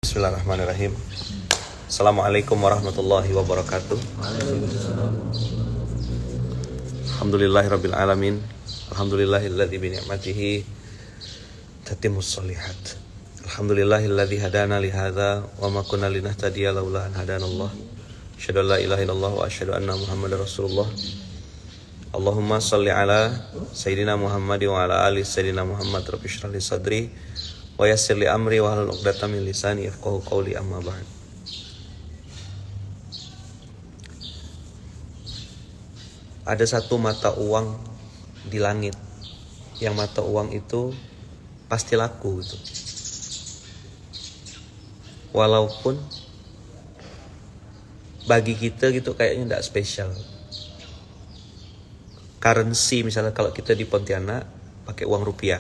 Bismillahirrahmanirrahim. Assalamualaikum warahmatullahi wabarakatuh. Alhamdulillahirabbil alamin. Alhamdulillahilladzi bi ni'matihi tatimmus shalihat. Alhamdulillahilladzi hadana li hadza wa ma kunna linahtadiya laula an hadanallah. Asyhadu an la ilaha illallah wa asyhadu anna Muhammadar Rasulullah. Allahumma shalli ala sayyidina Muhammad wa ala ali sayyidina Muhammad. Rabbi shrah li sadri wa yassir li amri wa hlul 'uqdatam min lisani yafqahu qawli, amma ba'd. Ada satu mata uang di langit, yang mata uang itu pasti laku gitu. Walaupun bagi kita gitu kayaknya tidak spesial. Currency misalnya kalau kita di Pontianak pakai uang rupiah,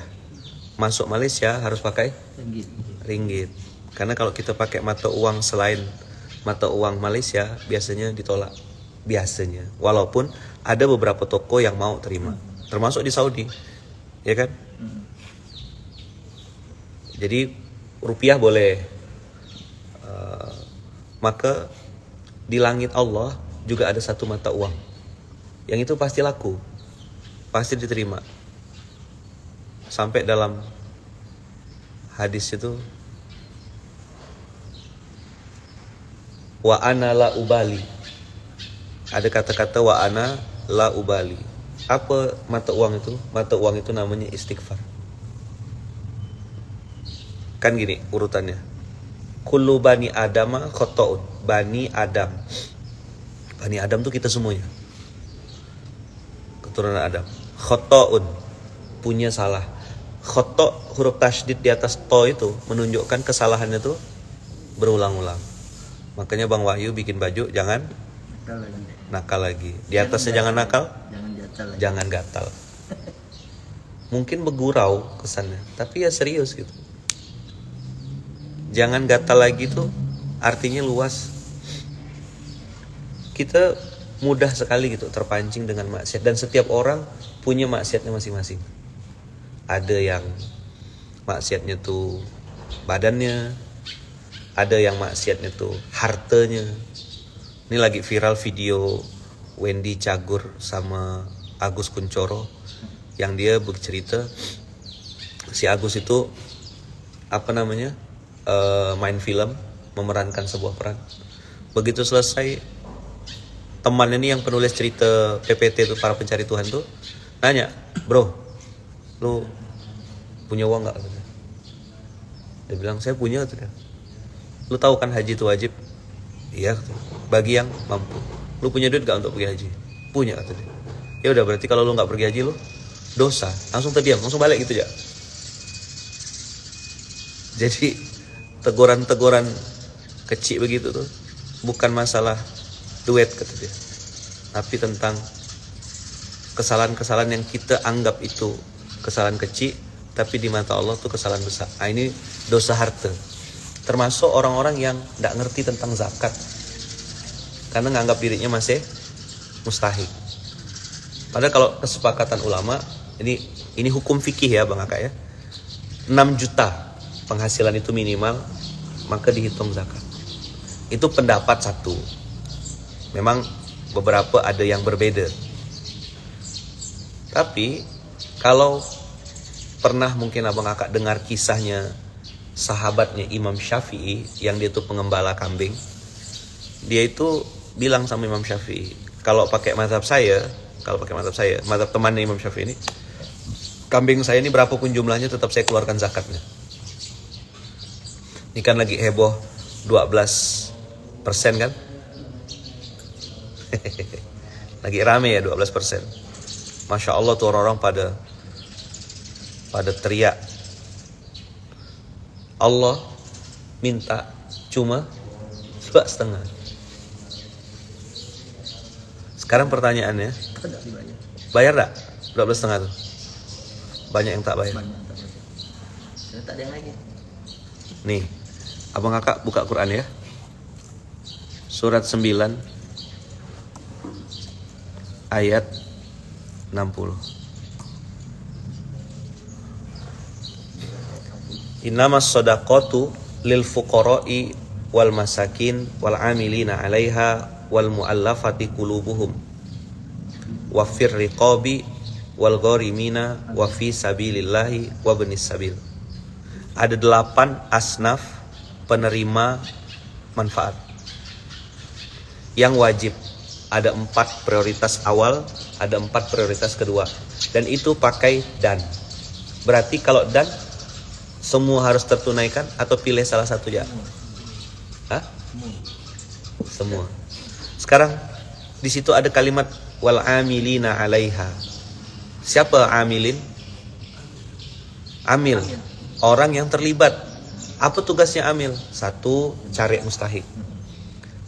masuk Malaysia harus pakai ringgit. Karena kalau kita pakai mata uang selain mata uang Malaysia biasanya ditolak. Biasanya. Walaupun ada beberapa toko yang mau terima. Termasuk di Saudi. Ya kan? Jadi rupiah boleh. Maka di langit Allah juga ada satu mata uang. Yang itu pasti laku. Pasti diterima. Sampai dalam hadis itu, wa ana la ubali. Ada kata-kata wa ana la ubali. Apa mata uang itu? Mata uang itu namanya istighfar. Kan gini urutannya. Kullu bani adama khotoun. Bani Adam. Bani Adam tuh kita semuanya. Keturunan Adam. Khotoun, punya salah. Khoto, huruf tasydid di atas to itu menunjukkan kesalahannya tuh berulang-ulang. Makanya Bang Wahyu bikin baju jangan nakal lagi. Di atasnya jangan nakal, jangan gatal. Mungkin bergurau kesannya, tapi ya serius gitu. Jangan gatal lagi tuh artinya luas. Kita mudah sekali gitu terpancing dengan maksiat, dan setiap orang punya maksiatnya masing-masing. Ada yang maksiatnya tuh badannya, ada yang maksiatnya tuh hartanya. Ini lagi viral video Wendy Cagur sama Agus Kuncoro yang dia bercerita si Agus itu main film, memerankan sebuah peran. Begitu selesai, teman ini yang penulis cerita PPT itu, para pencari Tuhan tuh nanya, bro, lu punya uang gak? Dia bilang, saya punya. Lu tahu kan haji itu wajib? Iya, bagi yang mampu. Lu punya duit gak untuk pergi haji? Punya, kata dia. Ya udah, berarti kalau lu gak pergi haji, lu dosa. Langsung terdiam, langsung balik gitu ya. Jadi teguran-teguran kecil begitu tuh bukan masalah duit, kata dia, tapi tentang kesalahan-kesalahan yang kita anggap itu kesalahan kecil, tapi di mata Allah tuh kesalahan besar. Nah, ini dosa harta. Termasuk orang-orang yang tidak ngerti tentang zakat, karena nganggap dirinya masih mustahik. Padahal kalau kesepakatan ulama, ini hukum fikih ya Bang Aka ya, 6 juta penghasilan itu minimal, maka dihitung zakat. Itu pendapat satu. Memang beberapa ada yang berbeda. Tapi kalau pernah mungkin Abang Akak dengar kisahnya sahabatnya Imam Syafi'i yang dia tuh pengembala kambing. Dia itu bilang sama Imam Syafi'i, kalau pakai mazhab saya, mazhab temannya Imam Syafi'i ini, kambing saya ini berapapun jumlahnya tetap saya keluarkan zakatnya. Ini kan lagi heboh 12% kan? Lagi rame ya 12%. Masya Allah tuh orang-orang pada teriak, Allah minta cuma 2,5. Sekarang pertanyaannya, bayar tak 12,5 tuh? Banyak yang tak bayar. Tak ada yang lagi. Nih, Abang Kakak buka Quran ya. Surat 9 ayat 60. Innamas shadaqatu lil fuqara'i wal masakin wal amilina 'alaiha wal mu'allafati qulubuhum wa fir riqabi wal gharimina wa fi sabilillahi wa ibnis sabil. Ada 8 asnaf penerima manfaat yang wajib. Ada 4 prioritas awal, ada 4 prioritas kedua, dan itu pakai dan. Berarti kalau dan semua harus tertunaikan atau pilih salah satu ya? Hah? Semua. Sekarang di situ ada kalimat wal amilina 'alaiha. Siapa amilin? Amil. Orang yang terlibat. Apa tugasnya amil? 1, cari mustahik.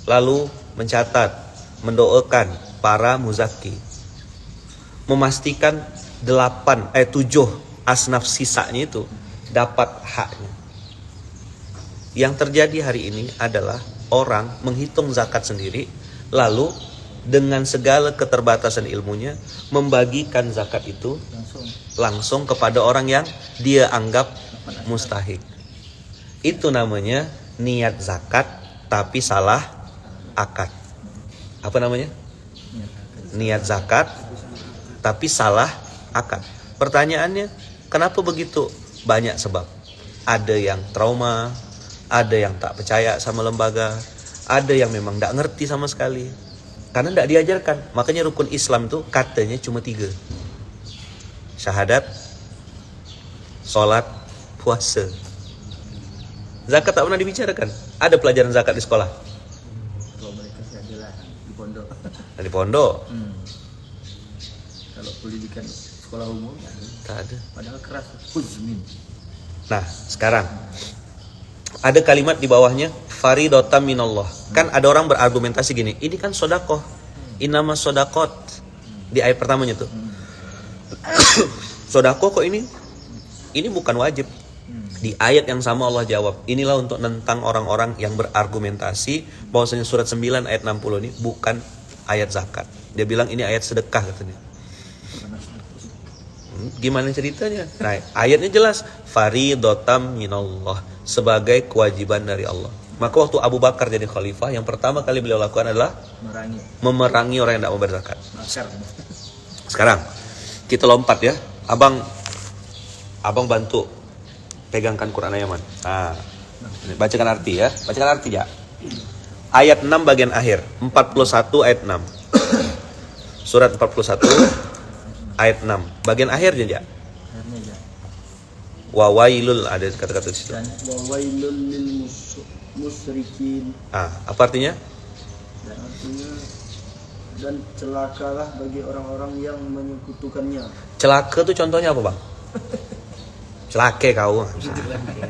Lalu mencatat, mendoakan para muzaki. Memastikan 7 asnaf sisanya itu dapat haknya. Yang terjadi hari ini adalah orang menghitung zakat sendiri, lalu dengan segala keterbatasan ilmunya membagikan zakat itu langsung kepada orang yang dia anggap mustahik. Itu namanya niat zakat tapi salah akad. Apa namanya? Niat zakat tapi salah akad. Pertanyaannya, kenapa begitu? Banyak sebab. Ada yang trauma, ada yang tak percaya sama lembaga, ada yang memang tak ngerti sama sekali. Karena tak diajarkan. Makanya rukun Islam tuh katanya cuma 3. Syahadat, sholat, puasa. Zakat tak pernah dibicarakan. Ada pelajaran zakat di sekolah? Kalau mereka sih adalah di pondok. Di pondok? Kalau pendidikan sekolah umum Tak ada. padahal keras. Huzmin. Nah, sekarang ada kalimat di bawahnya faridotam minallah. Kan ada orang berargumentasi gini, ini kan sodakoh, inama sodakot. Di ayat pertamanya tuh sodakoh kok ini bukan wajib. Di ayat yang sama Allah jawab, inilah untuk nentang orang-orang yang berargumentasi bahwasanya surat 9 ayat 60 ini bukan ayat zakat. Dia bilang ini ayat sedekah katanya. Gimana ceritanya? Nah, ayatnya jelas faridotam minallah, sebagai kewajiban dari Allah. Maka waktu Abu Bakar jadi khalifah, yang pertama kali beliau lakukan adalah memerangi orang yang tidak mau berzakat. Sekarang kita lompat ya. Abang bantu pegangkan Quran Yaman. Nah, bacakan arti ya. Bacakan arti ya. Ayat 6 bagian akhir, 41 ayat 6. Surat 41 ayat 6 bagian akhirnya ya. Wawailul, ada kata-kata di situ. Wawailul lil musyrikin. Apa artinya? Dan artinya dan celakalah bagi orang-orang yang menyekutukannya. Celaka tuh contohnya apa, Bang? Celake kau.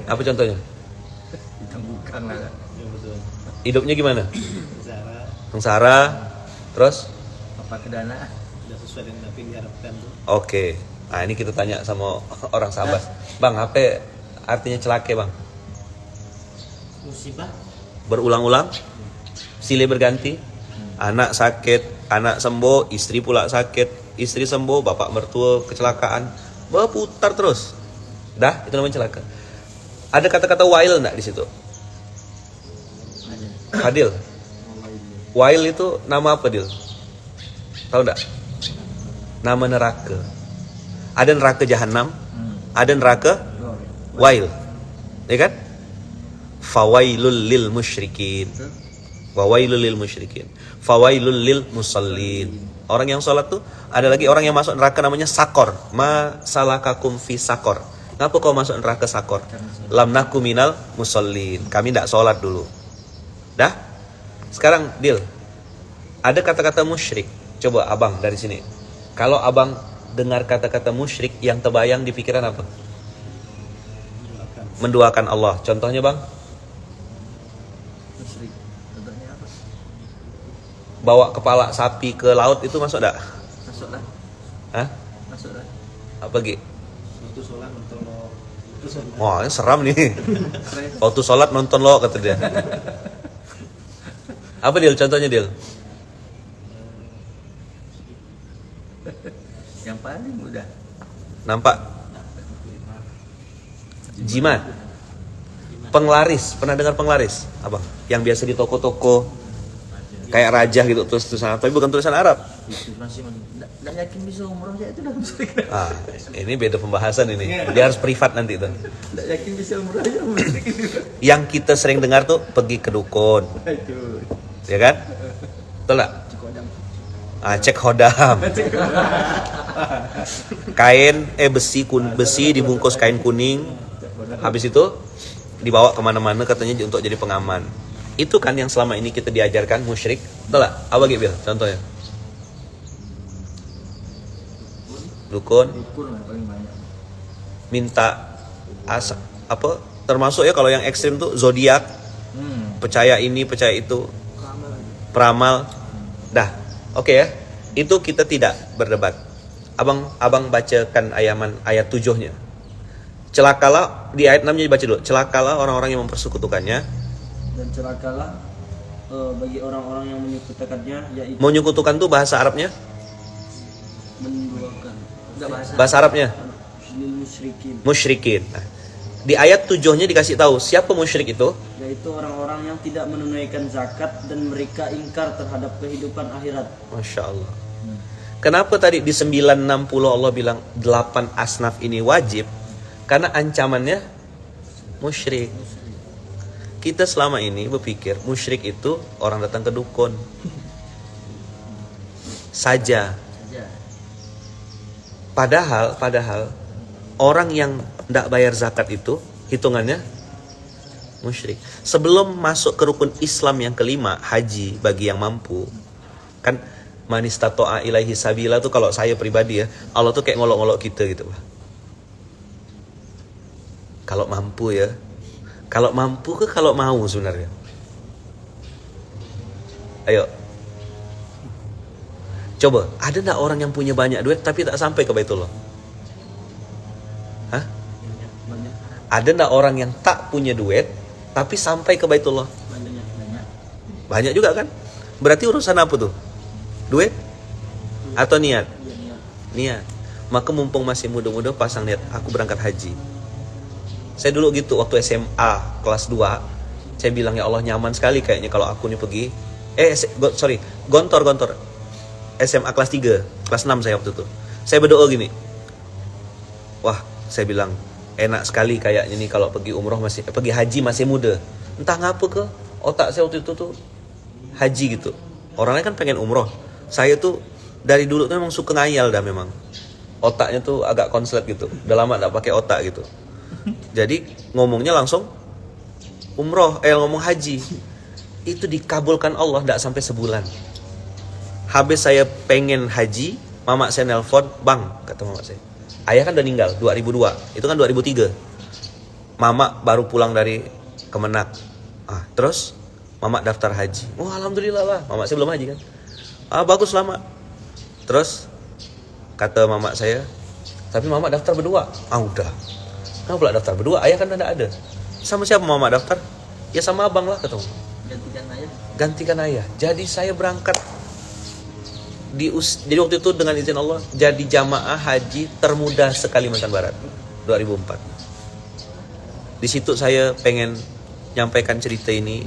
Apa contohnya? Bukan lah. Hidupnya gimana? Sengsara. Terus? Apa kedana? Tidak sesuai dengan apa yang diharapkan tuh. Oke. Nah, ini kita tanya sama orang sahabat. Bang, apa artinya celake, Bang? Musibah. Berulang-ulang? Silih berganti? Anak sakit, anak sembuh, istri pula sakit, istri sembuh, bapak mertua kecelakaan. Berputar terus. Dah, itu namanya celaka. Ada kata-kata wail enggak di situ? Fadil. Wail itu nama apa, Dil? Tahu enggak? Nama neraka. Ada neraka jahanam, ada neraka wail. Ya kan? Fawailul lil musyrikin. Fawailul lil musyrikin. Fawailul lil musallin. Orang yang sholat tuh, ada lagi orang yang masuk neraka namanya sakor. Ma salakakum fi sakor. Ngapa kau masuk neraka sakor? Lam naku minal musallin. Kami tidak sholat dulu. Dah? Sekarang Dil, ada kata-kata musyrik. Coba abang dari sini. Kalau abang dengar kata-kata musyrik, yang terbayang di pikiran apa? Menduakan Allah. Contohnya, Bang? Musyrik. Contohnya apa? Bawa kepala sapi ke laut itu masuk enggak? Masuklah. Hah? Masuklah. Apa Gi? Waktu sholat nonton lo. Wah, ini seram nih. Waktu sholat nonton lo, kata dia. Apa Dil? Contohnya Dil? Yang paling mudah. Nampak? Jimat. Penglaris, pernah dengar penglaris? Abang, yang biasa di toko-toko kayak raja gitu tulisan, tapi bukan tulisan Arab. Itu masih nggak yakin bisa umroh ya itu dah musyrik. Ah, ini beda pembahasan ini. Dia harus privat nanti tuh. Nggak yakin bisa umroh aja musyrik. Yang kita sering dengar tuh pergi ke dukun, Itu. ya kan? Betul nggak? Cikodang. Cek hodam. Kain besi dibungkus kain kuning. Habis itu dibawa kemana-mana katanya untuk jadi pengaman. Itu kan yang selama ini kita diajarkan musyrik. Betul nggak? Apa gitu contohnya? Dukun Dukun lah paling banyak. minta termasuk ya kalau yang ekstrim tuh zodiak, percaya ini percaya itu, peramal. Dah, oke ya. Itu kita tidak berdebat. Abang bacakan ayat 7-nya. Celakalah di ayat 6-nya dibaca dulu. Celakalah orang-orang yang mempersekutukannya. Dan celakalah bagi orang-orang yang menyekutukannya, yaitu Menyekutukan tuh bahasa Arabnya? menduakan Enggak bahasa. Bahasa Arabnya lil musyrikin, musyrikin. Nah, di ayat 7-nya dikasih tahu siapa musyrik itu? yaitu orang-orang yang tidak menunaikan zakat dan mereka ingkar terhadap kehidupan akhirat. Masya Allah. Kenapa tadi di 960 Allah bilang 8 asnaf ini wajib? Karena ancamannya musyrik. Kita selama ini berpikir musyrik itu orang datang ke dukun saja. Saja. Padahal orang yang tidak bayar zakat itu hitungannya musyrik. Sebelum masuk ke rukun Islam yang kelima, haji bagi yang mampu. Kan manistato'a ilaihi sabila tuh kalau saya pribadi ya, Allah tuh kayak ngolok-ngolok kita gitu. Kalau mampu ya. Kalau mampu ke kalau mau sebenarnya. Ayo. Coba, ada enggak orang yang punya banyak duit tapi tak sampai ke Baitullah? Hah? Banyak. Ada enggak orang yang tak punya duit tapi sampai ke Baitullah? Banyak. Banyak juga kan? Berarti urusan apa tuh? Duit? Atau niat? Niat. Maka mumpung masih muda-muda pasang niat, aku berangkat haji. Saya dulu gitu waktu SMA kelas 2, saya bilang ya Allah nyaman sekali kayaknya kalau aku nih pergi. Gontor. SMA kelas 3, kelas 6 saya waktu itu. Saya berdoa gini. Wah, saya bilang enak sekali kayaknya nih kalau pergi haji masih muda. Entah ngapa ke otak saya waktu itu tuh haji gitu. Orangnya kan pengen umroh. Saya tuh dari dulu tuh memang suka ngayal dah memang. Otaknya tuh agak konslet gitu. Udah lama gak pakai otak gitu. Jadi ngomongnya langsung ngomong haji. Itu dikabulkan Allah gak sampai sebulan. Habis saya pengen haji, mama saya nelpon, "Bang," kata mama saya. Ayah kan udah meninggal 2002. Itu kan 2003. Mama baru pulang dari Kemenak. Terus mama daftar haji. Oh, alhamdulillah lah. Mama saya belum haji kan. Bagus lama. Terus kata mama saya, "Tapi mama daftar berdua." Udah. Kenapa pula daftar berdua? Ayah kan udah ada. Sama siapa mama daftar? Ya sama abang lah, kata mama. Gantikan ayah. Jadi saya berangkat jadi waktu itu dengan izin Allah jadi jamaah haji termuda se-Kalimantan Barat 2004. Di situ saya pengen nyampaikan cerita ini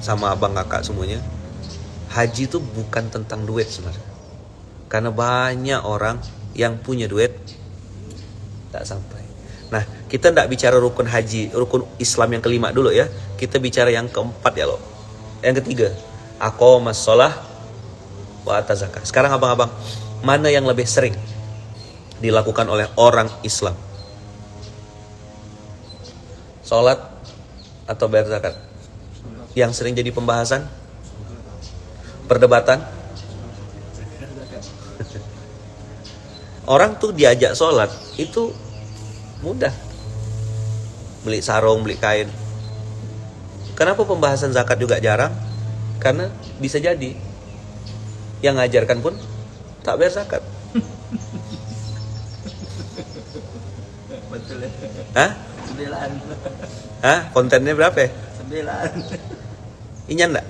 sama abang kakak semuanya. Haji itu bukan tentang duit sebenarnya. Karena banyak orang yang punya duit tak sampai. Nah, kita tidak bicara rukun haji, rukun Islam yang kelima dulu ya. Kita bicara yang keempat ya loh. Yang ketiga, aqomas shalah wa ata zakat. Sekarang abang-abang, mana yang lebih sering dilakukan oleh orang Islam? Sholat atau bayar zakat? Yang sering jadi pembahasan? Perdebatan? Orang tuh diajak sholat itu mudah. Beli sarung, beli kain. Kenapa pembahasan zakat juga jarang? Karena bisa jadi yang ngajarkan pun tak bayar zakat. Betul ya. Hah? 9. Kontennya berapa ya? 9. Inya enggak?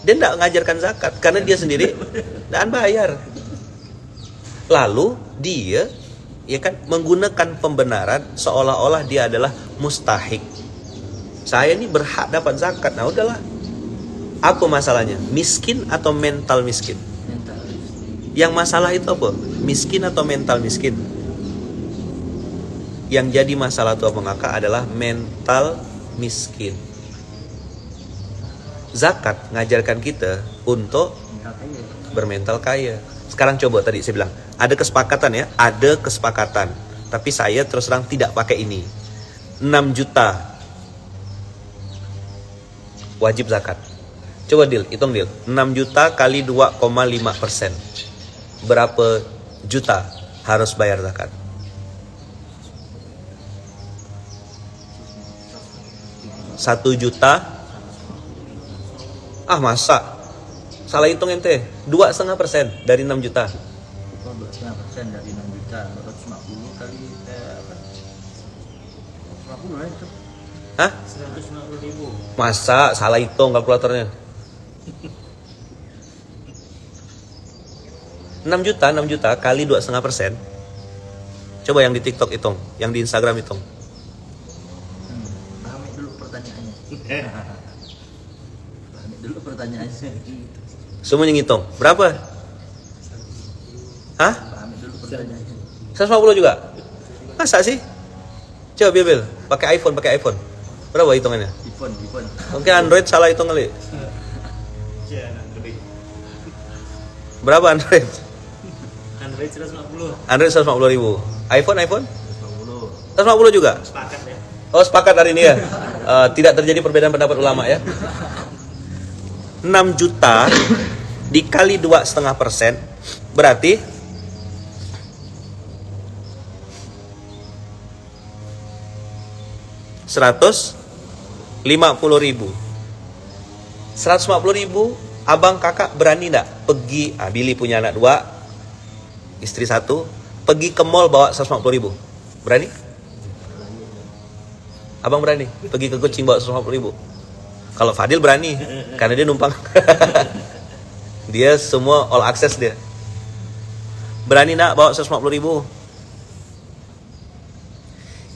Dia enggak ngajarkan zakat karena dia sendiri enggak bayar. Lalu dia ya kan menggunakan pembenaran seolah-olah dia adalah mustahik. Saya ini berhak dapat zakat. Nah udahlah. Apa masalahnya? Miskin atau mental miskin? Mental. Yang masalah itu apa? Miskin atau mental miskin? Yang jadi masalah tuh Abang Kakak adalah mental miskin. Zakat ngajarkan kita untuk bermental kaya. Sekarang coba tadi saya bilang, ada kesepakatan ya, ada kesepakatan. Tapi saya terus terang tidak pakai ini. 6 juta wajib zakat. Coba Dil, hitung Dil. 6 juta kali 2,5%. Berapa juta harus bayar zakat? Satu juta. Ah masa? Salah hitung ente. 2,5% dari 6 juta. 12,5% dari 6 juta 250 kali apa? 150 lah itu. Hah? 150.000. Masa? Salah hitung kalkulatornya. 6 juta kali 2,5%. Coba yang di TikTok hitung, yang di Instagram hitung. Pahami dulu pertanyaannya. Pahami dulu pertanyaannya. Semuanya ngitung. Berapa? Hah? Pahami dulu pertanyaannya. 150 juga? Masa sih? Coba Bil, pakai iPhone. Berapa hitungannya? iPhone. Mungkin Android salah hitung kali. Berapa Android? Android 150. Android 150 ribu. iPhone? 150. 150 juga? Sepakat ya. Oh sepakat hari ini ya. Tidak terjadi perbedaan pendapat ulama ya. 6 juta dikali 2,5% berarti 150 ribu. 150 ribu, abang kakak berani nggak pergi? Billy punya anak 2, istri 1, pergi ke mall bawa 150 ribu. Berani? Abang berani pergi ke Kucing bawa 150 ribu? Kalau Fadil berani, karena dia numpang. Dia semua all access dia. Berani nak bawa 150 ribu?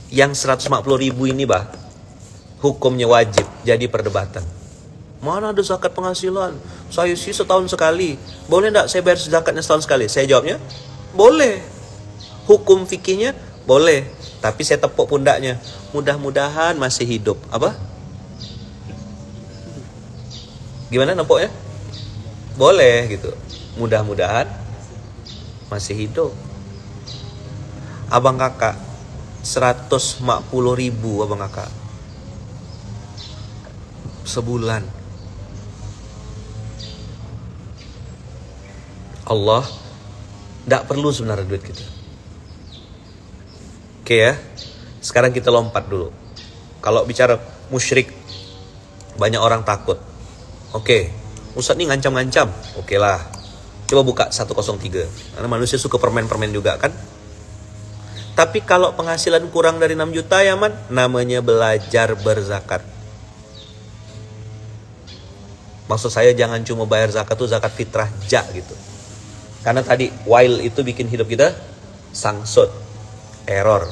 Yang 150 ribu ini bah, hukumnya wajib, jadi perdebatan. Mana ada zakat penghasilan? Saya sih setahun sekali. Boleh enggak saya bayar zakatnya setahun sekali? Saya jawabnya, boleh. Hukum fikihnya, boleh. Tapi saya tepuk pundaknya. Mudah-mudahan masih hidup. Apa? Gimana nempoknya? Boleh gitu. Mudah-mudahan masih hidup. Abang kakak 150 ribu abang kakak sebulan. Allah tidak perlu sebenarnya duit kita. Oke ya. Sekarang kita lompat dulu. Kalau bicara musyrik, banyak orang takut. Oke, Ustadz nih ngancam-ngancam. Oke lah. Coba buka 103. Karena manusia suka permen-permen juga kan. Tapi kalau penghasilan kurang dari 6 juta ya man, namanya belajar berzakat. Maksud saya jangan cuma bayar zakat tuh zakat fitrah gitu. Karena tadi while itu bikin hidup kita sangsut, error.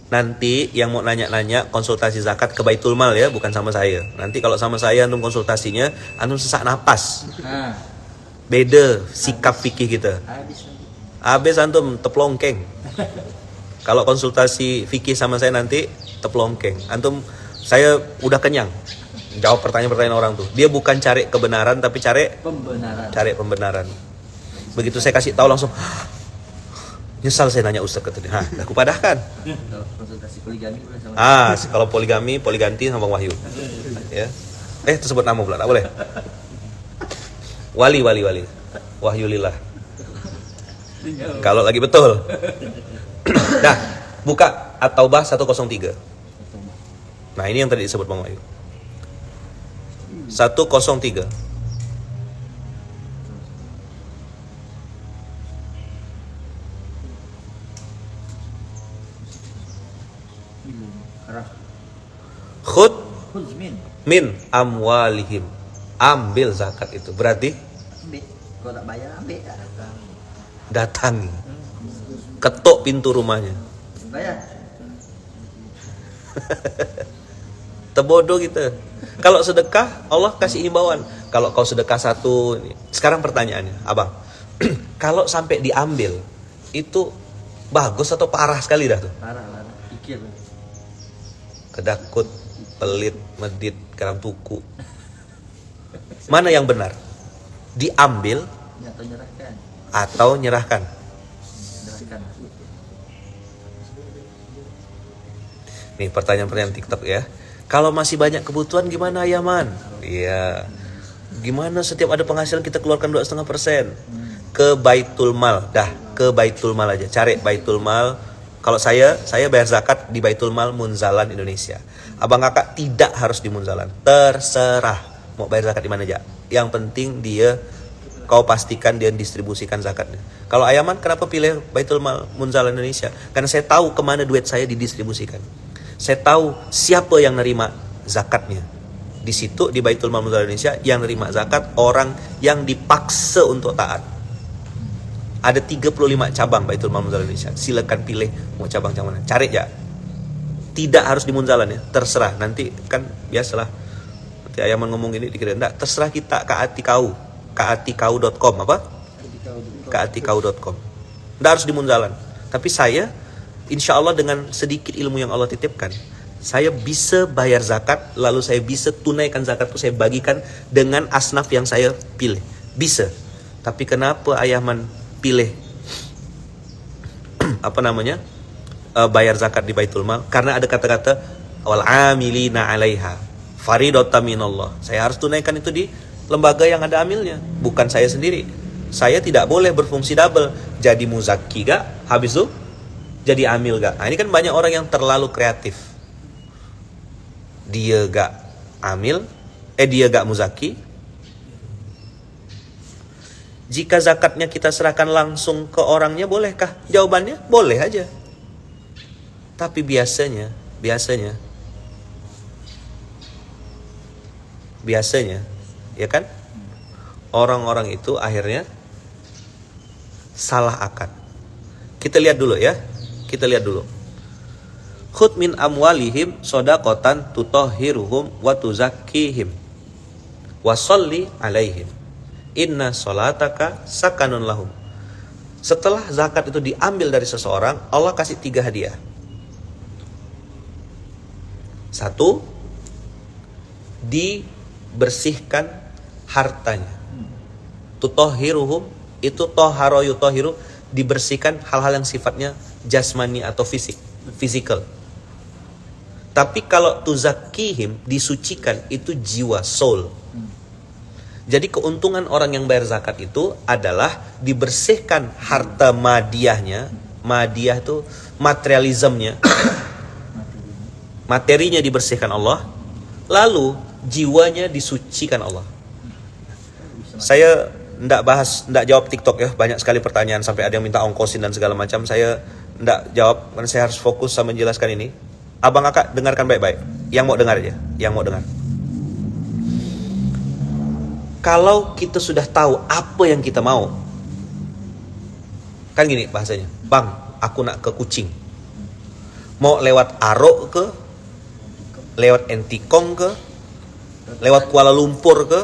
Nanti yang mau nanya-nanya konsultasi zakat ke Baitul Mal ya, bukan sama saya. Nanti kalau sama saya antum konsultasinya, antum sesak napas. Nah, Beda sikap fikih kita. Habis antum teplongkeng. Kalau konsultasi fikih sama saya nanti teplongkeng. Antum saya udah kenyang jawab pertanyaan-pertanyaan orang tuh. Dia bukan cari kebenaran tapi cari pembenaran. Begitu saya kasih tahu langsung nyesal saya nanya Ustaz kata dia. Aku padahkan. konsultasi poligami boleh sama. Kalau poligami, poliganti sama Bang Wahyu. Ya. Tersebut nama pula, tak boleh. Wali. Wahyu lillah. Kalau lagi betul. Nah, buka At-Taubah 103. Nah, ini yang tadi disebut Bang Wahyu. 103. Khud min amwalihim. Ambil zakat itu. Berarti Ambil. Kalau tak bayar ambil. datangi. Ketuk pintu rumahnya. Bayar. Terbodoh kita. Kalau sedekah, Allah kasih himbauan. Kalau kau sedekah satu, sekarang pertanyaannya, abang, kalau sampai diambil, itu bagus atau parah sekali dah tuh? Parah. Pikir. Kedakut, pelit, medit, garam tuku. Mana yang benar? Diambil Atau nyerahkan. atau nyerahkan? Nyerahkan. Nih pertanyaan-pertanyaan TikTok ya. Kalau masih banyak kebutuhan gimana ya man? Iya. Gimana setiap ada penghasilan kita keluarkan 2,5%? Ke Baitul Mal. Dah, ke Baitul Mal aja. Cari Baitul Mal. Kalau saya bayar zakat di Baitul Mal Munzalan Indonesia. Abang kakak tidak harus di Munzalan. Terserah mau bayar zakat di mana aja. Yang penting kau pastikan dia distribusikan zakatnya. Kalau Ayaman kenapa pilih Baitul Mal Munzalan Indonesia? Karena saya tahu kemana duit saya didistribusikan. Saya tahu siapa yang nerima zakatnya. Di situ di Baitul Mal Munzalan Indonesia yang nerima zakat orang yang dipaksa untuk taat. Ada 35 cabang Baitul Mal Munzalan Indonesia. Silakan pilih mau cabang yang mana. Cari ya. Tidak harus di Munzalan ya, terserah. Nanti kan biasalah. Nanti Ayaman ngomong ini dikira enggak, terserah kita kaatikau.com apa? kaatikau.com. Enggak harus di Munzalan. Tapi saya insya Allah dengan sedikit ilmu yang Allah titipkan, saya bisa bayar zakat, lalu saya bisa tunaikan zakatku, saya bagikan dengan asnaf yang saya pilih. Bisa. Tapi kenapa Ayaman pilih bayar zakat di Baitul Mal? Karena ada kata-kata wal amilina 'alaiha faridatan minallah. Saya harus tunaikan itu di lembaga yang ada amilnya, bukan saya sendiri. Saya tidak boleh berfungsi double. Jadi muzaki gak? Habis itu jadi amil gak? Nah, ini kan banyak orang yang terlalu kreatif. Dia gak amil, dia gak muzaki. Jika zakatnya kita serahkan langsung ke orangnya, bolehkah? Jawabannya boleh aja. Tapi biasanya, ya kan? Orang-orang itu akhirnya salah akad. Kita lihat dulu ya. Khud min amwalihim shadaqatan tutahhiruhum wa tuzakkihim wa sholli alaihim inna sholataka sakanun lahum. Setelah zakat itu diambil dari seseorang, Allah kasih 3 hadiah. 1, dibersihkan hartanya. Tutahhiruhum itu toharo yutahhiru, dibersihkan hal-hal yang sifatnya jasmani atau physical. Tapi kalau tuzakkihim, disucikan, itu jiwa, soul. Jadi keuntungan orang yang bayar zakat itu adalah dibersihkan harta madiyahnya. Madiyah itu materialismnya. Materinya dibersihkan Allah, lalu jiwanya disucikan Allah. Saya ndak jawab TikTok ya, banyak sekali pertanyaan sampai ada yang minta ongkosin dan segala macam. Saya ndak jawab karena saya harus fokus sama menjelaskan ini. Abang kakak dengarkan baik-baik. Yang mau dengar aja, yang mau dengar. Kalau kita sudah tahu apa yang kita mau, kan gini bahasanya, bang, aku nak ke Kucing. Mau lewat Arok ke, lewat Entikong ke, lewat Kuala Lumpur ke,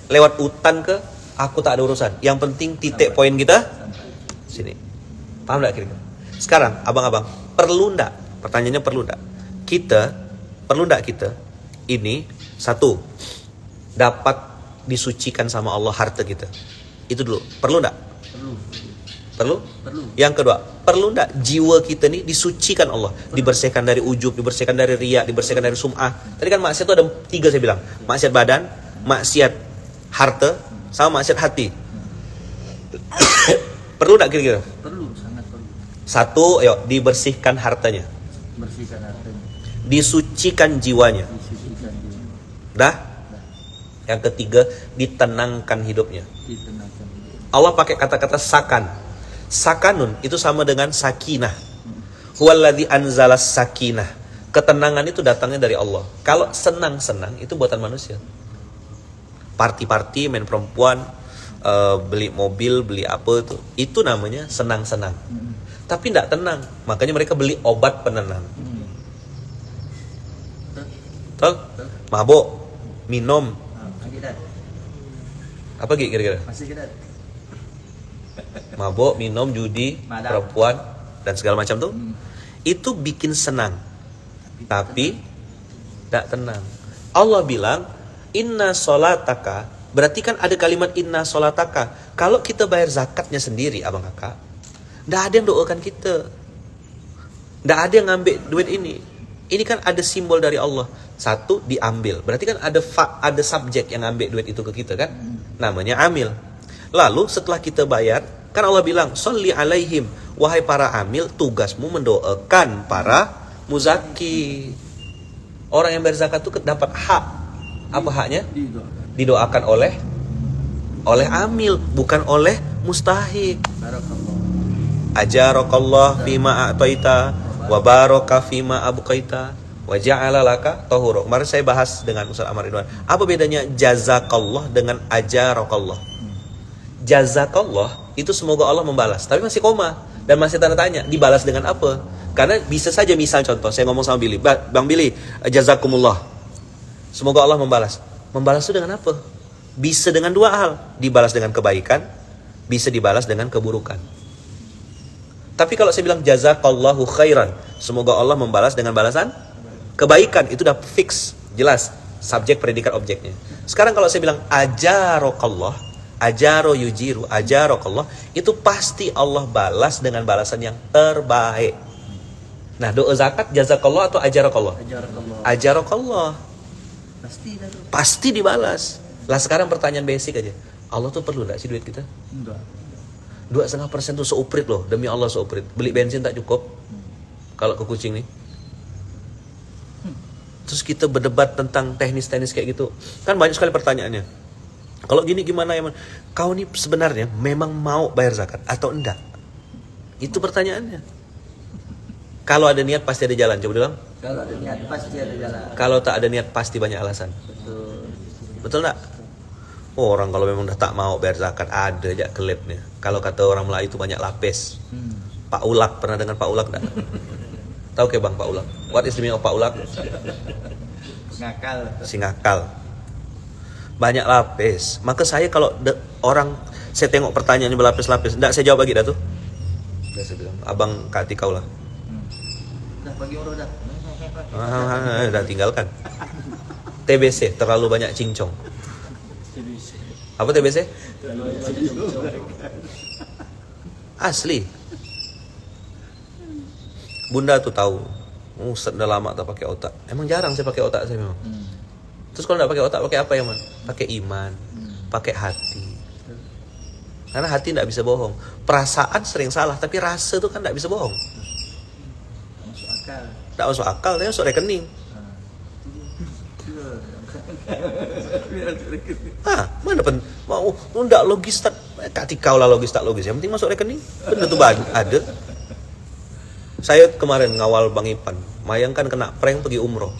lewat hutan ke, aku tak ada urusan. Yang penting titik poin kita sini. Paham enggak kira-kira? Sekarang abang-abang, perlu enggak? Pertanyaannya perlu enggak? Perlu enggak kita ini satu dapat disucikan sama Allah harta kita? Itu dulu. Perlu enggak? Perlu. Yang kedua, perlu enggak jiwa kita nih disucikan Allah, dibersihkan dari ujub, dibersihkan dari riya, dibersihkan dari sum'ah. Tadi kan maksiat itu ada 3 saya bilang. Maksiat badan, maksiat harta, sama maksiat hati. Perlu enggak kira-kira? Perlu, sangat perlu. 1, ayo dibersihkan hartanya. Bersihkan hartanya. Disucikan jiwanya. Disucikan jiwa. Dah? Yang ketiga, ditenangkan hidupnya. Ditenangkan hidup. Allah pakai kata-kata sakan. Sakanun itu sama dengan sakinah. Huwallazi anzalas sakinah. Ketenangan itu datangnya dari Allah. Kalau senang-senang itu buatan manusia. Party-party, main perempuan, beli mobil, beli apa itu namanya senang-senang. Tapi tidak tenang. Makanya mereka beli obat penenang. Betul? Mabuk, minum, Lagi dah. apa gitu kira-kira? Masih ke dah. Mabuk, minum, judi, Madam. perempuan, dan segala macam tuh. Itu bikin senang. Tapi tidak tenang. Allah bilang, inna solataka. Berarti kan ada kalimat inna solataka. Kalau kita bayar zakatnya sendiri, abang kakak, tidak ada yang doakan kita. Tidak ada yang ngambil duit ini. Ini kan ada simbol dari Allah. Satu, diambil. Berarti kan ada subjek yang ngambil duit itu ke kita kan. Namanya amil. Lalu setelah kita bayar, kan Allah bilang, sholli alaihim. Wahai para amil, tugasmu mendoakan para muzaki. Orang yang bayar zakat itu dapat hak. Apa haknya? Didoakan oleh amil, bukan oleh mustahik. Barakallah. Ajarakallah fima a'taita wa baraka fima abqaita wa ja'ala laka tahura. Kemarin saya bahas dengan Ustaz Amar Ridwan. Apa bedanya jazakallah dengan ajarakallah? Jazakallah itu semoga Allah membalas, tapi masih koma dan masih tanda tanya, dibalas dengan apa? Karena bisa saja misal contoh, saya ngomong sama Billy, Bang Billy, jazakumullah. Semoga Allah membalas. Membalas itu dengan apa? Bisa dengan dua hal, dibalas dengan kebaikan, bisa dibalas dengan keburukan. Tapi kalau saya bilang jazakallahu khairan, semoga Allah membalas dengan balasan kebaikan, itu udah fix, jelas, subjek, predikat, objeknya. Sekarang kalau saya bilang ajarokallah, ajaro yujiru, ajarokallah, itu pasti Allah balas dengan balasan yang terbaik. Nah, doa zakat jazakallah atau ajarokallah? Ajarakallah. Ajarokallah. Pasti dah tu. Pasti dibalas. Lah sekarang pertanyaan basic aja, Allah tuh perlu gak sih duit kita? Enggak. 2,5% tuh seuprit loh, demi Allah seuprit. Beli bensin tak cukup kalau ke Kucing nih. Terus kita berdebat tentang teknis-teknis kayak gitu. Kan banyak sekali pertanyaannya. Kalau gini gimana ya, man? Kau nih sebenarnya memang mau bayar zakat atau enggak? Itu pertanyaannya. Kalau ada niat pasti ada jalan, coba bilang. Kalau ada niat pasti ada jalan. Kalau tak ada niat pasti banyak alasan. Betul. Betul enggak? Oh, orang kalau memang udah tak mau bayar zakat ada aja kelepnya. Kalau kata orang Melayu itu banyak lapis. Pak Ulak, pernah dengar Pak Ulak enggak? Tahu ke Bang Pak Ulak? What is the meaning of Pak Ulak? Ngakal. Si ngakal. Banyak lapis. Maka saya kalau orang saya tengok pertanyaannya berlapis-lapis, enggak saya jawab lagi dah tuh. Udah saya bilang, abang kati kau lah. Dah pagi orang dah. Udah tinggalkan. TBC, terlalu banyak cincong. Apa TBC? Asli. Bunda tuh tahu. Ustaz udah lama tak pakai otak. Emang jarang saya pakai otak saya memang. Terus kalau nggak pakai otak, pakai apa ya, man? Pakai iman, pakai hati. Karena hati nggak bisa bohong. Perasaan sering salah, tapi rasa tuh kan nggak bisa bohong. Masuk akal. Nggak masuk akal, dia masuk rekening. Mana mau ndak logis tak kau lah logis tak logis. Yang penting masuk rekening. Benda tuh ada. Saya kemarin ngawal Bang Ipan, bayangkan kena prank pergi umroh.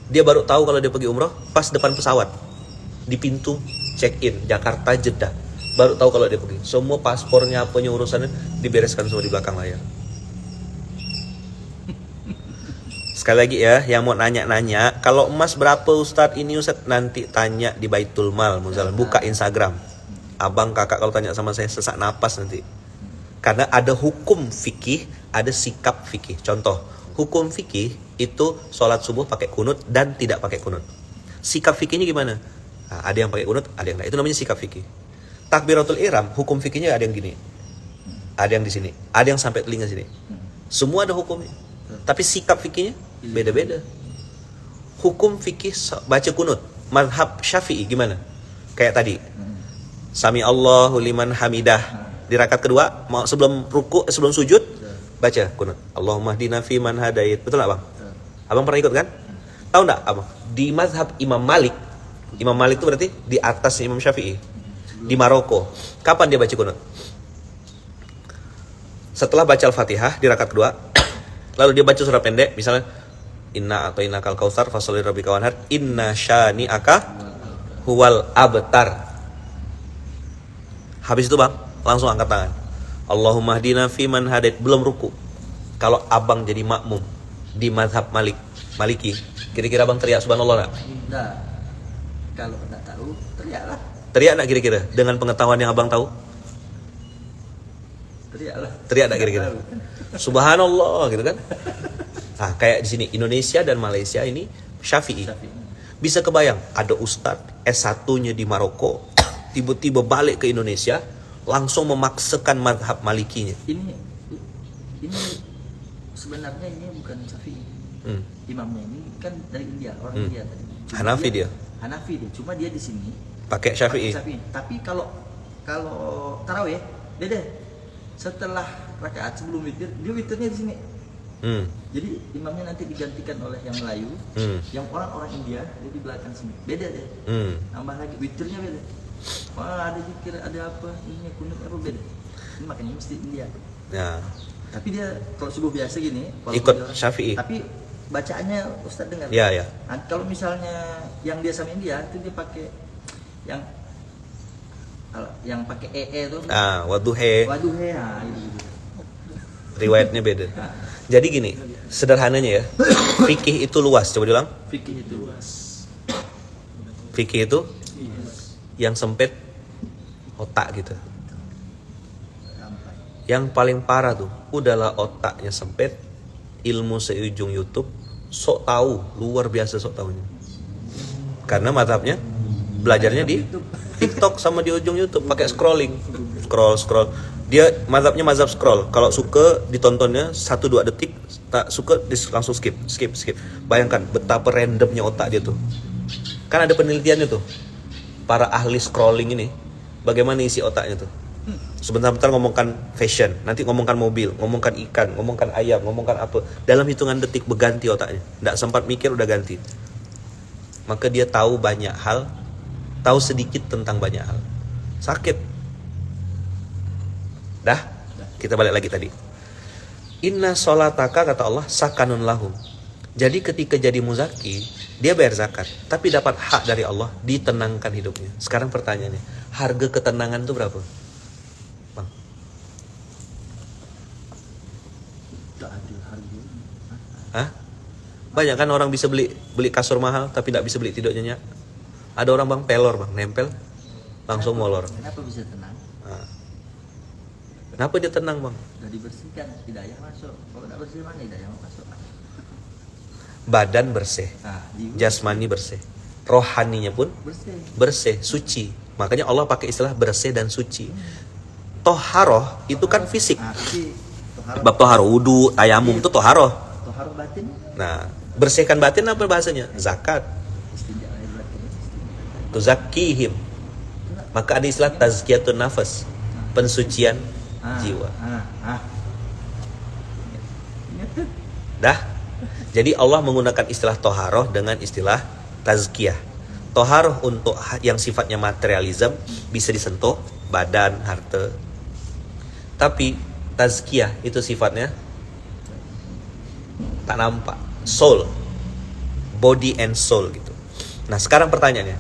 Dia baru tahu kalau dia pergi umroh pas depan pesawat. Di pintu check-in Jakarta Jeddah. Baru tahu kalau dia pergi. Semua paspornya apa urusannya dibereskan semua di belakang layar. Sekali lagi ya, yang mau nanya-nanya, kalau emas berapa Ustadz ini Ustadz, nanti tanya di Baitul Mal, misalnya buka Instagram. Abang kakak kalau tanya sama saya sesak napas nanti. Karena ada hukum fikih, ada sikap fikih. Contoh, hukum fikih itu sholat subuh pakai kunut dan tidak pakai kunut. Sikap fikihnya gimana? Nah, ada yang pakai kunut, ada yang enggak. Itu namanya sikap fikih. Takbiratul ihram, hukum fikihnya ada yang gini, ada yang di sini, ada yang sampai telinga sini. Semua ada hukumnya. Tapi sikap fikihnya beda-beda. Hukum fikih baca kunut, mazhab Syafi'i gimana? Kayak tadi. Sami Allahu liman hamidah. Di rakaat kedua, mau sebelum ruku, sebelum sujud, baca kunut. Allahumma hdina fi man hadait. Betul enggak, Bang? Abang pernah ikut kan? Tahu enggak, Abang? Di mazhab Imam Malik itu berarti di atas Imam Syafi'i. Di Maroko. Kapan dia baca kunut? Setelah baca Al-Fatihah di rakaat kedua, lalu dia baca surah pendek, misalnya inna atau innakal kautsar fasholli rabbika wanhar, inna syani'aka huwal abtar. Habis itu, Bang, langsung angkat tangan. Allahumma hdina fi man hadait, belum ruku. Kalau abang jadi makmum di mazhab Malik, Maliki. Kira-kira abang teriak subhanallah nggak? Nah, kalau nggak tahu, teriaklah. Teriak nggak kira-kira? Dengan pengetahuan yang abang tahu? Teriaklah. Teriak nggak kira-kira? Subhanallah gitu kan? Nah, kayak di sini Indonesia dan Malaysia ini Syafi'i. Bisa kebayang ada ustadz S1-nya di Maroko, tiba-tiba balik ke Indonesia, langsung memaksakan madhab Malikinya. Ini sebenarnya ini bukan Syafi'i. Imamnya ini kan dari India, orang India tadi. Hanafi dia. Hanafi dia. Cuma dia di sini Pakai Syafi'i. Tapi kalau tarawih, beda. Setelah rakaat sebelum witir, dia witirnya di sini. Jadi imamnya nanti digantikan oleh yang Melayu, yang orang India dia di belakang sini. Beda deh. Tambah lagi witirnya beda. Wah, ada zikir, ada apa? Ini kunut apa beda. Ini makanya mesti India. Ya. Tapi dia kalau subuh biasa gini, Ikut Syafi'i. Tapi bacaannya Ustadz dengar. Ya, ya. Nah, kalau misalnya yang dia sama India itu dia pakai yang pakai itu. Waduhe. Waduhe, gitu. Riwayatnya beda. Jadi gini, sederhananya ya, fikih itu luas. Coba diulang. Fikih itu luas. Fikih itu yang sempit otak gitu. Yang paling parah tuh, udahlah otaknya sempit, ilmu seujung YouTube, sok tahu, luar biasa sok tahunya. Karena mazhabnya belajarnya di TikTok sama di ujung YouTube, pakai scrolling, scroll. Dia mazhabnya mazhab scroll. Kalau suka ditontonnya 1-2 detik, tak suka langsung skip. Bayangkan betapa randomnya otak dia tuh. Kan ada penelitiannya tuh. Para ahli scrolling ini, bagaimana isi otaknya tuh. Sebentar-bentar ngomongkan fashion, nanti ngomongkan mobil, ngomongkan ikan, ngomongkan ayam, ngomongkan apa. Dalam hitungan detik berganti otaknya. Nggak sempat mikir udah ganti. Maka dia tahu banyak hal, tahu sedikit tentang banyak hal. Sakit. Dah? Kita balik lagi tadi. Inna sholataka, kata Allah, sakanun lahum. Jadi ketika jadi muzaki, dia bayar zakat, tapi dapat hak dari Allah, ditenangkan hidupnya. Sekarang pertanyaannya, harga ketenangan itu berapa? Bang. Tak ada harga. Hah? Banyak kan orang bisa beli kasur mahal tapi tidak bisa beli tidur nyenyak. Ada orang bang pelor bang, nempel langsung molor. Kenapa bisa tenang? Nah. Kenapa dia tenang bang? Sudah dibersihkan, hidayah masuk. Kalau tidak bersih mana hidayah masuk? Badan bersih, jasmani bersih, rohaninya pun bersih, suci. Makanya Allah pakai istilah bersih dan suci. Toharoh itu kan fisik. Bab toharoh, wudu, tayamum itu toharoh. Toharoh batin. Nah, bersihkan batin apa bahasanya? Zakat. Tuzakihim. Maka ada istilah tazkiyatun nafas, pensucian jiwa. Dah. Jadi Allah menggunakan istilah toharoh dengan istilah tazkiyah. Toharoh untuk yang sifatnya materialism, bisa disentuh badan, harta. Tapi tazkiyah itu sifatnya tak nampak, soul, body and soul gitu. Nah sekarang pertanyaannya,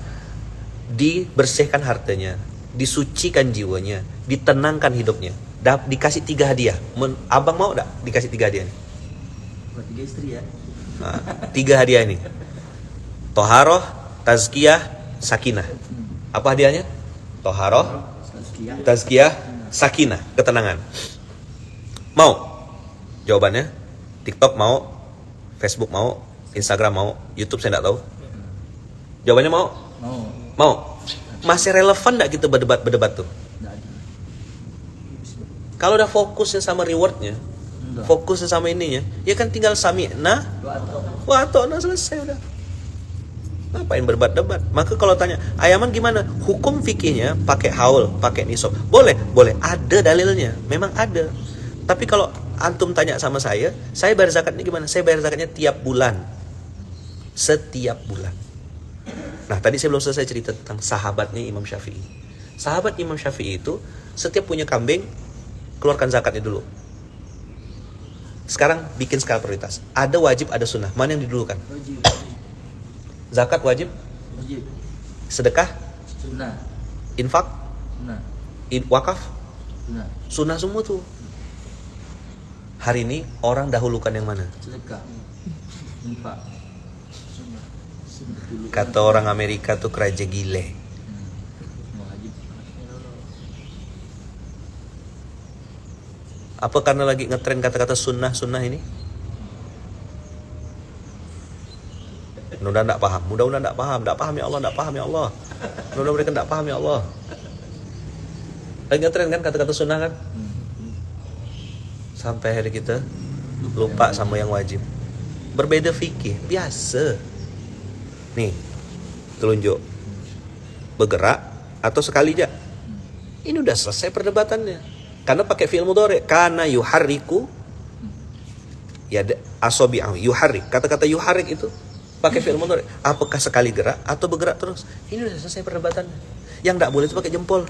dibersihkan hartanya, disucikan jiwanya, ditenangkan hidupnya, dikasih 3 hadiah. Abang mau gak dikasih 3 hadiah nih? Buat 3 istri ya. Nah, 3 hadiah ini, toharoh, tazkiyah, sakinah. Apa hadiahnya? Toharoh, tazkiyah, sakinah, ketenangan. Mau? Jawabannya TikTok mau, Facebook mau, Instagram mau, YouTube saya tidak tahu. Jawabannya mau? Mau. Masih relevan tidak kita berdebat tuh? Kalau udah fokusnya sama rewardnya, fokusnya sama ininya, ya kan tinggal sami'na wa ata'na, selesai udah. Ngapain berdebat-debat? Maka kalau tanya, Ayaman gimana? Hukum fikihnya pakai haul, pakai nisab. Boleh, ada dalilnya, memang ada. Tapi kalau antum tanya sama saya bayar zakatnya gimana? Saya bayar zakatnya tiap bulan. Setiap bulan. Nah, tadi saya belum selesai cerita tentang sahabatnya Imam Syafi'i. Sahabat Imam Syafi'i itu setiap punya kambing, keluarkan zakatnya dulu. Sekarang bikin skala prioritas. Ada wajib, ada sunnah. Mana yang didulukan? Wajib. Zakat wajib? Wajib. Sedekah? Sunnah. Infak? Sunnah. Wakaf? Sunnah. Sunnah semua tuh. Hari ini orang dahulukan yang mana? Sedekah. Infak. Kata orang Amerika tuh keraja gile. Wajib. Apa karena lagi ngetren kata-kata sunnah ini? Mudah-mudahan enggak paham, enggak paham ya Allah, mudah-mudahan mereka enggak paham ya Allah. Lagi ngetren kan kata-kata sunnah kan? Sampai hari kita lupa sama yang wajib. Berbeda fikih, biasa. Nih, telunjuk. Bergerak atau sekali aja. Ini udah selesai perdebatannya. Karena pakai fi'il mudhari, kana yuharriku ya asabi'ahu yuharrik. Kata-kata yuharrik itu pakai fi'il mudhari. Apakah sekali gerak atau bergerak terus? Ini udah selesai perdebatannya. Yang enggak boleh itu pakai jempol.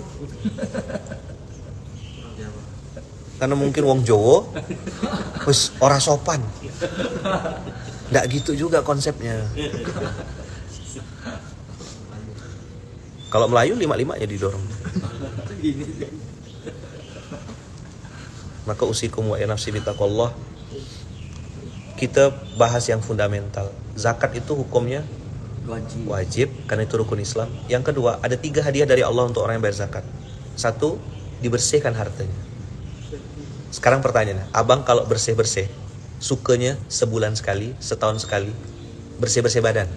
Karena mungkin wong Jowo wis ora sopan. Nggak gitu juga konsepnya. Kalau Melayu 5-5 ya didorong. Maka usikum wa nafsi bitaqallah. Kita bahas yang fundamental. Zakat itu hukumnya wajib karena itu rukun Islam. Yang kedua, ada 3 hadiah dari Allah untuk orang yang bayar zakat. 1, dibersihkan hartanya. Sekarang pertanyaannya, abang kalau bersih-bersih, sukanya sebulan sekali, setahun sekali, bersih-bersih badan?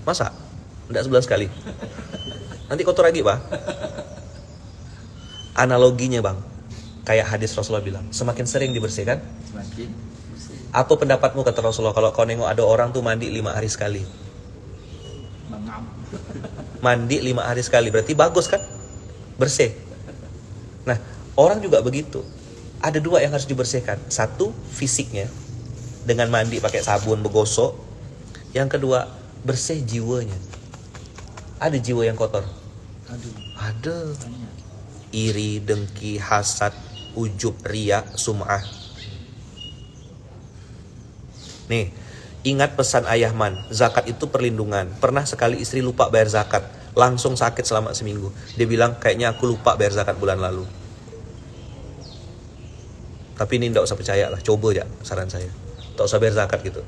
Masa? Enggak sebulan sekali? Nanti kotor lagi, Pak. Analoginya, Bang, kayak hadis Rasulullah bilang, semakin sering dibersihkan, Semakin apa pendapatmu kata Rasulullah kalau kau nengok ada orang tuh mandi 5 hari sekali? mengam. Mandi 5 hari sekali, berarti bagus kan? Bersih. Nah, orang juga begitu. Ada 2 yang harus dibersihkan. 1, fisiknya dengan mandi pakai sabun bergosok. Yang kedua, bersih jiwanya. Ada jiwa yang kotor? Ada. Iri, dengki, hasad, ujub, riya, sum'ah. Nih, ingat pesan Ayah Man, zakat itu perlindungan. Pernah sekali istri lupa bayar zakat, langsung sakit selama seminggu. Dia bilang, kayaknya aku lupa bayar zakat bulan lalu. Tapi ini tidak usah percaya lah, coba ya saran saya. Tak usah bayar zakat gitu.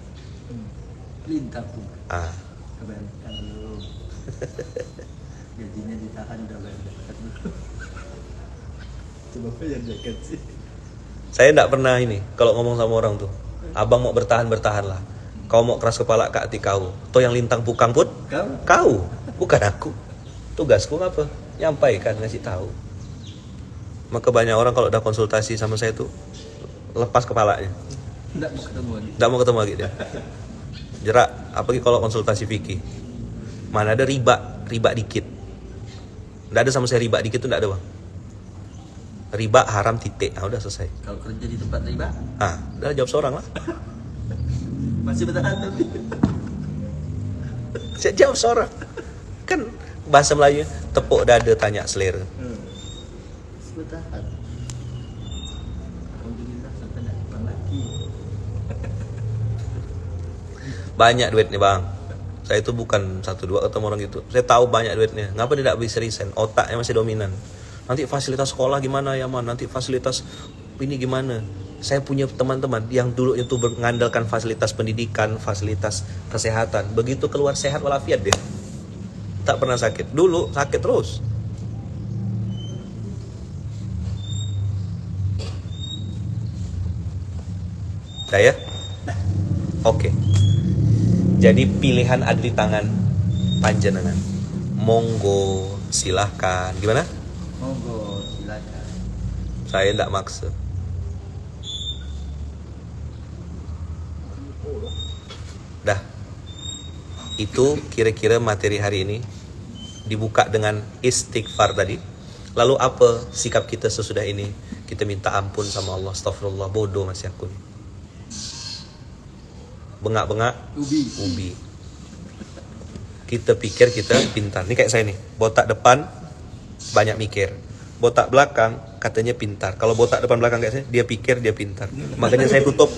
Lintah pun. Kebanyakan belum. Gajinya ditahan udah bayar zakat dulu. Coba bayar zakat sih. Saya tidak pernah ini, kalau ngomong sama orang tuh, abang mau bertahanlah. Kau mau keras kepala ke hati kau. Toh yang lintang pukang pun kau, bukan aku. Tugasku apa? Nyampaikan, ngasih tahu. Maka banyak orang kalau udah konsultasi sama saya tuh lepas kepalanya. Nggak mau ketemu lagi dia. Jerak, apalagi kalau konsultasi fikih. Mana ada riba dikit. Nggak ada sama saya riba dikit tuh nggak ada, Bang. Riba haram titik. Udah selesai. Kalau kerja di tempat riba, Udah jawab seorang lah. masih bertahan tapi. Saya jawab seorang. Kan bahasa Melayu tepuk dada tanya selera. Masih bertahan. Alhamdulillah sampai nak depan lagi. Banyak duitnya, Bang. Saya itu bukan 1-2 ketemu orang gitu. Saya tahu banyak duitnya. Ngapa dia tidak bisa resign? Otaknya masih dominan. Nanti fasilitas sekolah gimana ya, Man? Nanti fasilitas ini gimana? Saya punya teman-teman yang dulu itu mengandalkan fasilitas pendidikan, fasilitas kesehatan. Begitu keluar sehat walafiat dia. Tak pernah sakit. Dulu sakit terus. Saya? Oke. Jadi pilihan ada di tangan panjenengan. Monggo, silahkan. Gimana? Monggo, silakan. Saya tidak maksa. Dah. Itu kira-kira materi hari ini. Dibuka dengan istighfar tadi. Lalu apa sikap kita sesudah ini? Kita minta ampun sama Allah. Astagfirullah, bodoh masih aku nih. Bengak-bengak ubi. Kita pikir kita pintar. Ini kayak saya nih, botak depan banyak mikir, botak belakang katanya pintar. Kalau botak depan belakang kayak saya, dia pikir dia pintar. Makanya saya tutup.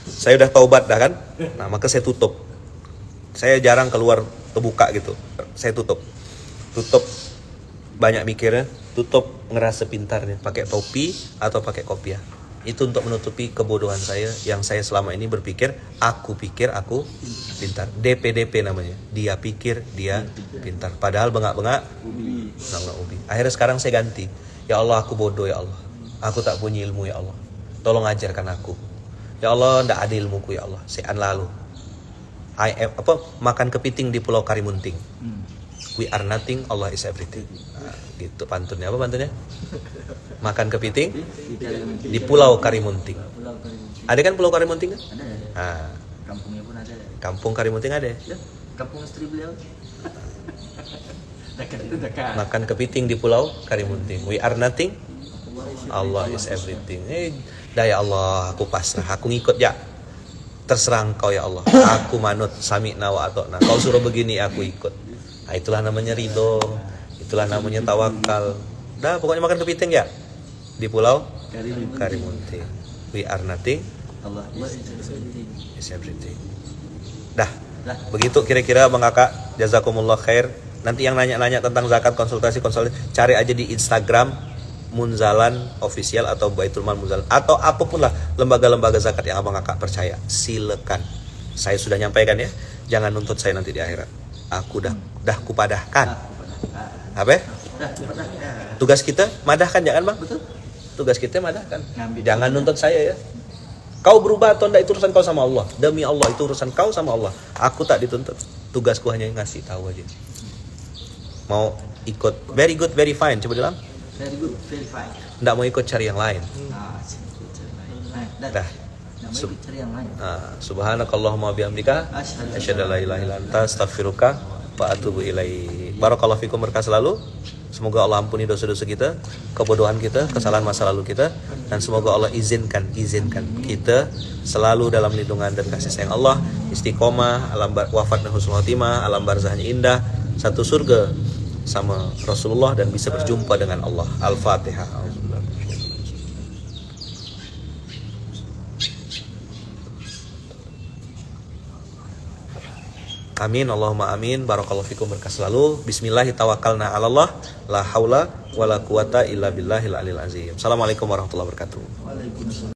Saya udah taubat dah kan. Nah, maka saya tutup. Saya jarang keluar terbuka gitu. Saya tutup banyak mikirnya, tutup ngerasa pintarnya, pakai topi atau pakai kopiah. Itu untuk menutupi kebodohan saya yang saya selama ini berpikir aku pintar. DP namanya. Dia pikir dia pintar. Padahal bengak-bengak ubi. Akhirnya sekarang saya ganti. Ya Allah, aku bodoh ya Allah. Aku tak punya ilmu ya Allah. Tolong ajarkan aku. Ya Allah, ndak ada ilmuku ya Allah. Sean lalu. Makan kepiting di Pulau Karimunting. We are nothing, Allah is everything. Nah, gitu pantunnya. Apa pantunnya? Makan kepiting di Pulau Karimunting. Ada kan Pulau Karimunting kan? Ada. Nah, Kampungnya pun ada. Kampung Karimunting ada. Ya, kampung istri beliau. Dekat. Makan kepiting di Pulau Karimunting. We are nothing, Allah is everything. Dah ya Allah, aku pasrah, aku ngikut ya. Terserah Engkau ya Allah. Aku manut, sami'na wa ata'na. Kau suruh begini, aku ikut. Nah, itulah namanya ridho. Itulah namanya tawakal. Dah, pokoknya makan kepiting ya. Di Pulau Karimunting. We are nothing, Allah is everything. Dah, begitu kira-kira Bang Kakak. Jazakumullah khair. Nanti yang nanya-nanya tentang zakat, konsultasi, cari aja di Instagram Munzalan Official atau Baitul Mal Munzalan atau apapun lah lembaga-lembaga zakat yang Abang Kakak percaya. Silakan. Saya sudah nyampaikan ya. Jangan nuntut saya nanti di akhirat. Aku dah kupadahkan. Apa? Tugas kita madahkan, jangan Bang? Betul. Tugas kita madahkan. Ngambil. Jangan nuntut saya ya. Kau berubah atau enggak itu urusan kau sama Allah. Demi Allah itu urusan kau sama Allah. Aku tak dituntut. Tugasku hanya ngasih tahu aja. Mau ikut very good, very fine. Coba bilang. Very good, very fine. Nggak mau ikut cari yang lain. Dah. Cari yang lain. Subhanakallahumma bihamdika asyhadu an la ilaha illa anta astaghfiruka wa atubu ilaik. Barakallahu fikum, berkah selalu. Semoga Allah ampuni dosa-dosa kita, kebodohan kita, kesalahan masa lalu kita, dan semoga Allah izinkan kita selalu dalam lindungan dan kasih sayang Allah, istiqomah, alam wafat dan husnul khotimah, alam barzahnya indah, satu surga sama Rasulullah dan bisa berjumpa dengan Allah. Al-Fatihah. Amin, Allahumma amin. Barakallahu fikum, berkah selalu. Bismillahi tawakkalna 'alallah, la haula wala quwata illa billahil aliyil azim. Assalamualaikum warahmatullahi wabarakatuh. Waalaikumsalam.